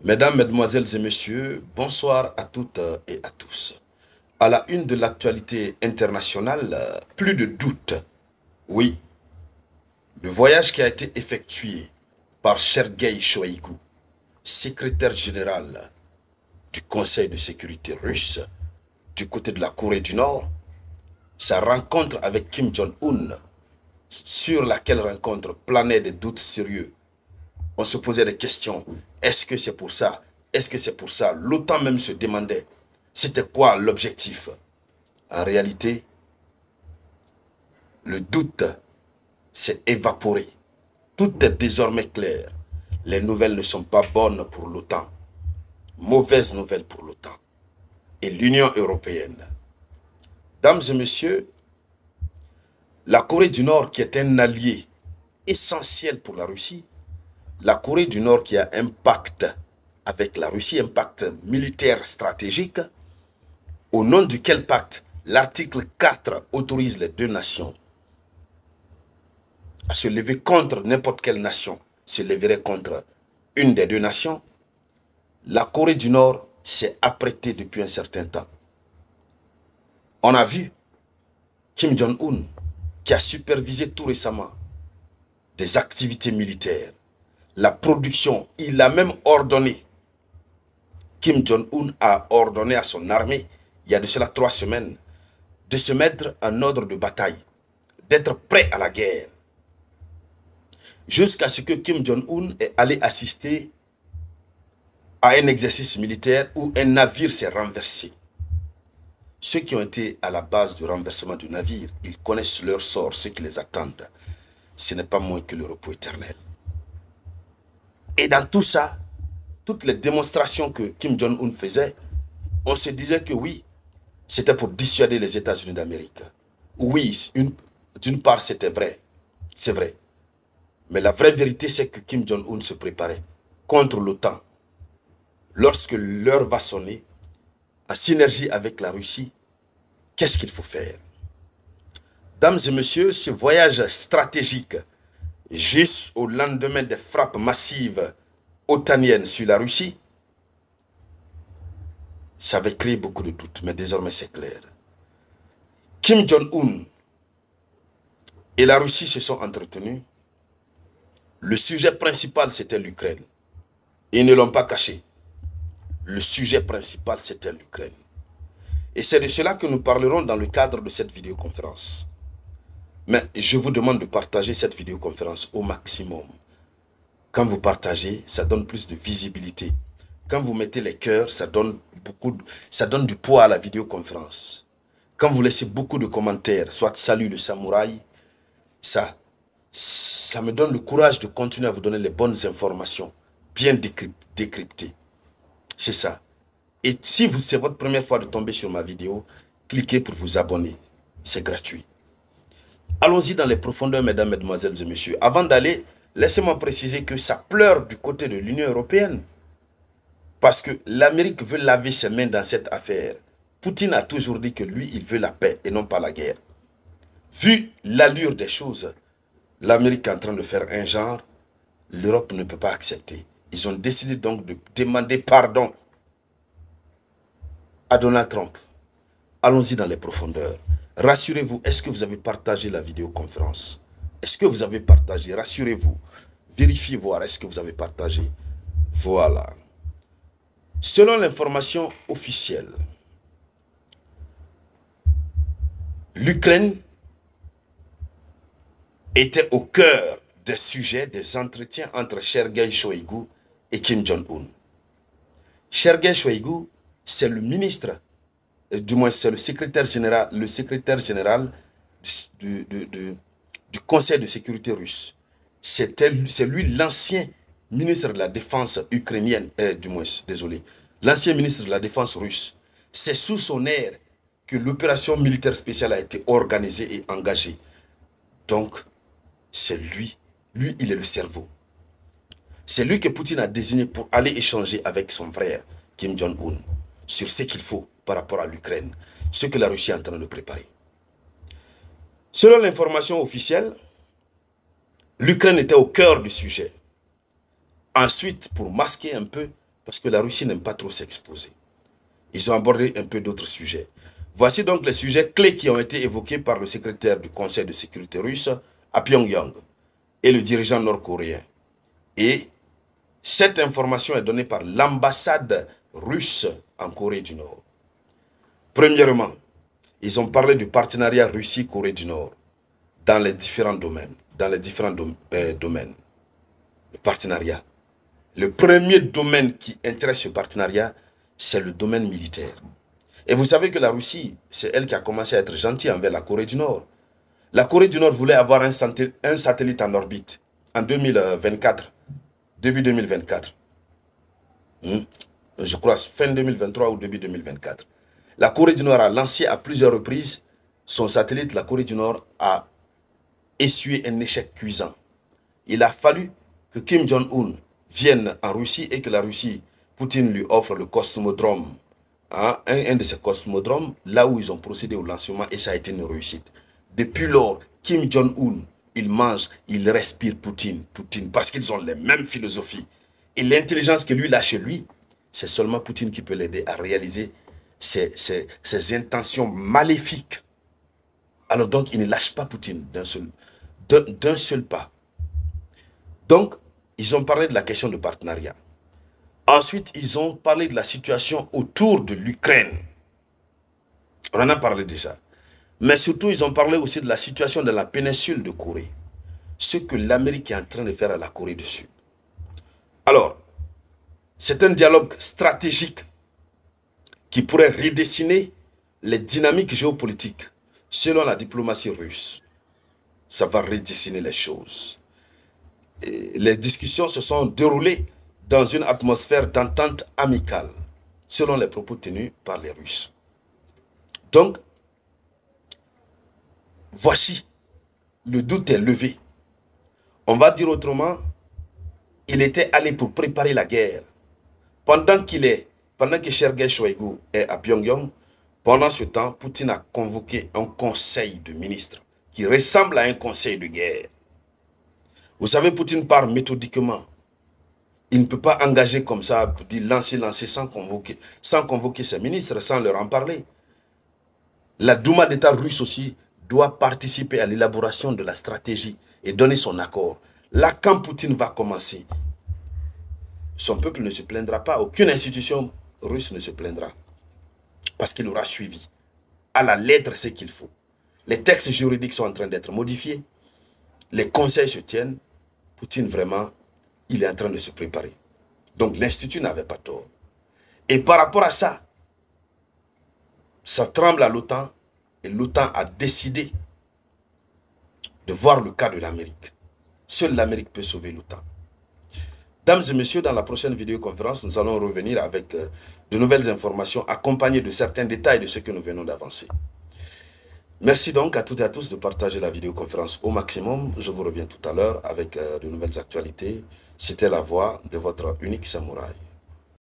Mesdames, Mesdemoiselles et Messieurs, bonsoir à toutes et à tous. À la une de l'actualité internationale, plus de doute. Oui, le voyage qui a été effectué par Sergueï Shoïgu, secrétaire général du Conseil de sécurité russe, du côté de la Corée du Nord, sa rencontre avec Kim Jong-un, sur laquelle rencontre planait des doutes sérieux. On se posait des questions. Est-ce que c'est pour ça? Est-ce que c'est pour ça? L'OTAN même se demandait, c'était quoi l'objectif? En réalité, le doute s'est évaporé. Tout est désormais clair. Les nouvelles ne sont pas bonnes pour l'OTAN. Mauvaises nouvelles pour l'OTAN et l'Union européenne. Dames et messieurs, la Corée du Nord, qui est un allié essentiel pour la Russie, la Corée du Nord qui a un pacte avec la Russie, un pacte militaire stratégique, au nom duquel pacte l'article 4 autorise les deux nations à se lever contre n'importe quelle nation, se leverait contre une des deux nations. La Corée du Nord s'est apprêtée depuis un certain temps. On a vu Kim Jong-un qui a supervisé tout récemment des activités militaires, la production, il a même ordonné, Kim Jong-un a ordonné à son armée, il y a de cela 3 semaines, de se mettre en ordre de bataille, d'être prêt à la guerre. Jusqu'à ce que Kim Jong-un est allé assister à un exercice militaire où un navire s'est renversé. Ceux qui ont été à la base du renversement du navire, ils connaissent leur sort, ceux qui les attendent. Ce n'est pas moins que le repos éternel. Et dans tout ça, toutes les démonstrations que Kim Jong-un faisait, on se disait que oui, c'était pour dissuader les États-Unis d'Amérique. Oui, d'une part, c'était vrai. C'est vrai. Mais la vraie vérité, c'est que Kim Jong-un se préparait contre l'OTAN. Lorsque l'heure va sonner, en synergie avec la Russie, qu'est-ce qu'il faut faire? Dames et messieurs, ce voyage stratégique, juste au lendemain des frappes massives otaniennes sur la Russie, ça avait créé beaucoup de doutes, mais désormais c'est clair. Kim Jong-un et la Russie se sont entretenus. Le sujet principal, c'était l'Ukraine. Ils ne l'ont pas caché. Le sujet principal, c'était l'Ukraine. Et c'est de cela que nous parlerons dans le cadre de cette vidéoconférence. Mais je vous demande de partager cette vidéoconférence au maximum. Quand vous partagez, ça donne plus de visibilité. Quand vous mettez les cœurs, ça donne du poids à la vidéoconférence. Quand vous laissez beaucoup de commentaires, soit salut le samouraï, ça me donne le courage de continuer à vous donner les bonnes informations, bien décryptées. C'est ça. Et si c'est votre première fois de tomber sur ma vidéo, cliquez pour vous abonner. C'est gratuit. Allons-y dans les profondeurs, mesdames, mesdemoiselles et messieurs. Avant d'aller, laissez-moi préciser que ça pleure du côté de l'Union européenne. Parce que l'Amérique veut laver ses mains dans cette affaire. Poutine a toujours dit que lui, il veut la paix et non pas la guerre. Vu l'allure des choses, l'Amérique est en train de faire un genre, l'Europe ne peut pas accepter. Ils ont décidé donc de demander pardon à Donald Trump. Allons-y dans les profondeurs. Rassurez-vous, est-ce que vous avez partagé la vidéoconférence? Est-ce que vous avez partagé? Rassurez-vous. Vérifiez voir, est-ce que vous avez partagé? Voilà. Selon l'information officielle, l'Ukraine était au cœur des sujets des entretiens entre Sergueï Shoïgu et Kim Jong-un. Sergueï Shoïgu, c'est le ministre, du moins c'est le secrétaire général du Conseil de sécurité russe. C'est lui l'ancien ministre de la défense ukrainienne, l'ancien ministre de la défense russe. C'est sous son aire que l'opération militaire spéciale a été organisée et engagée. Donc, c'est lui, il est le cerveau. C'est lui que Poutine a désigné pour aller échanger avec son frère, Kim Jong-un, sur ce qu'il faut par rapport à l'Ukraine, ce que la Russie est en train de préparer. Selon l'information officielle, l'Ukraine était au cœur du sujet. Ensuite, pour masquer un peu, parce que la Russie n'aime pas trop s'exposer. Ils ont abordé un peu d'autres sujets. Voici donc les sujets clés qui ont été évoqués par le secrétaire du Conseil de sécurité russe à Pyongyang et le dirigeant nord-coréen. Et cette information est donnée par l'ambassade russe en Corée du Nord. Premièrement, ils ont parlé du partenariat Russie-Corée du Nord dans les différents domaines. Domaines. Le partenariat. Le premier domaine qui intéresse ce partenariat, c'est le domaine militaire. Et vous savez que la Russie, c'est elle qui a commencé à être gentille envers la Corée du Nord. La Corée du Nord voulait avoir un satellite en orbite en 2024, début 2024. Je crois fin 2023 ou début 2024. La Corée du Nord a lancé à plusieurs reprises son satellite. La Corée du Nord a essuyé un échec cuisant. Il a fallu que Kim Jong-un vienne en Russie et que la Russie, Poutine lui offre le cosmodrome, un de ces cosmodromes, là où ils ont procédé au lancement et ça a été une réussite. Depuis lors, Kim Jong-un, il mange, il respire Poutine, parce qu'ils ont les mêmes philosophies. Et l'intelligence que lui il a chez lui, c'est seulement Poutine qui peut l'aider à réaliser ses intentions maléfiques. Alors donc, il ne lâche pas Poutine d'un seul pas. Donc, ils ont parlé de la question de partenariat. Ensuite, ils ont parlé de la situation autour de l'Ukraine. On en a parlé déjà. Mais surtout, ils ont parlé aussi de la situation de la péninsule de Corée. Ce que l'Amérique est en train de faire à la Corée du Sud. Alors, c'est un dialogue stratégique qui pourrait redessiner les dynamiques géopolitiques selon la diplomatie russe. Ça va redessiner les choses. Et les discussions se sont déroulées dans une atmosphère d'entente amicale, selon les propos tenus par les Russes. Donc, voici, le doute est levé. On va dire autrement, il était allé pour préparer la guerre. Pendant que Sergei Shoigu est à Pyongyang, pendant ce temps, Poutine a convoqué un conseil de ministres qui ressemble à un conseil de guerre. Vous savez, Poutine part méthodiquement. Il ne peut pas engager comme ça, dire lancer sans convoquer ses ministres, sans leur en parler. La Douma d'État russe aussi doit participer à l'élaboration de la stratégie et donner son accord. Là, quand Poutine va commencer, son peuple ne se plaindra pas. Aucune institution russe ne se plaindra. Parce qu'il aura suivi à la lettre ce qu'il faut. Les textes juridiques sont en train d'être modifiés. Les conseils se tiennent. Poutine, vraiment, il est en train de se préparer. Donc l'Institut n'avait pas tort. Et par rapport à ça, ça tremble à l'OTAN. Et l'OTAN a décidé de voir le cas de l'Amérique. Seule l'Amérique peut sauver l'OTAN. Dames et messieurs, dans la prochaine vidéoconférence, nous allons revenir avec de nouvelles informations accompagnées de certains détails de ce que nous venons d'avancer. Merci donc à toutes et à tous de partager la vidéoconférence au maximum. Je vous reviens tout à l'heure avec de nouvelles actualités. C'était la voix de votre unique samouraï.